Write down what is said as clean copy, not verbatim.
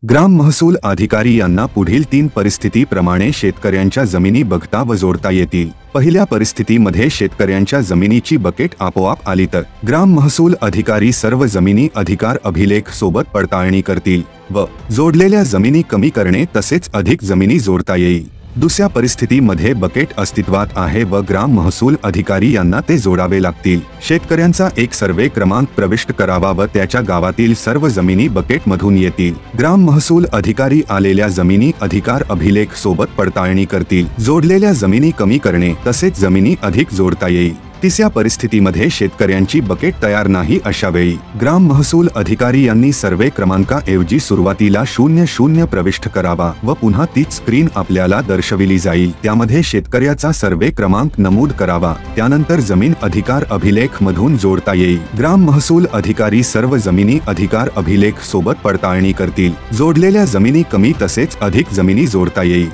ग्राम महसूल अधिकारी यांना पुढील 3 परिस्थितीप्रमाणे शेतकऱ्यांच्या जमिनी बघता व जोडता येतील। पहिल्या परिस्थितीमध्ये शेतकऱ्यांच्या जमिनीची बकेट आपोआप आली तर ग्राम महसूल अधिकारी सर्व जमिनी अधिकार अभिलेख सोबत पडताळणी करतील व जोडलेल्या जमिनी कमी करणे तसेच अधिक जमिनी जोडता येईल। दुसऱ्या परिस्थितीमध्ये बकेट अस्तित्वात आहे व ग्राम महसूल अधिकारी यांना ते जोडावे लागतील। शेतकऱ्यांचा एक सर्वे क्रमांक प्रविष्ट करावा व त्याच्या गावातील सर्व जमिनी बकेट मधून येतील। ग्राम महसूल अधिकारी आलेल्या जमिनी अधिकार अभिलेख सोबत पडताळणी करतील। जोडलेल्या जमिनी कमी करणे तसेच जमिनी अधिक जोडता येईल। तिसऱ्या परिस्थितीमध्ये शेतकऱ्यांची बकेट तयार नाही अशा वेळी ग्राम महसूल अधिकारी यांनी सर्वे क्रमांकाऐवजी सुरुवातीला 00 प्रविष्ट करावा व पुन्हा तीच स्क्रीन आपल्याला दर्शविली जाईल। त्यामध्ये शेतकऱ्याचा सर्वे क्रमांक नमूद करावा, त्यानंतर जमीन अधिकार अभिलेख मधून जोडता येईल। ग्राम महसूल अधिकारी सर्व जमिनी अधिकार अभिलेख सोबत पडताळणी करतील। जोडलेल्या जमिनी कमी तसेच अधिक जमिनी जोडता येईल।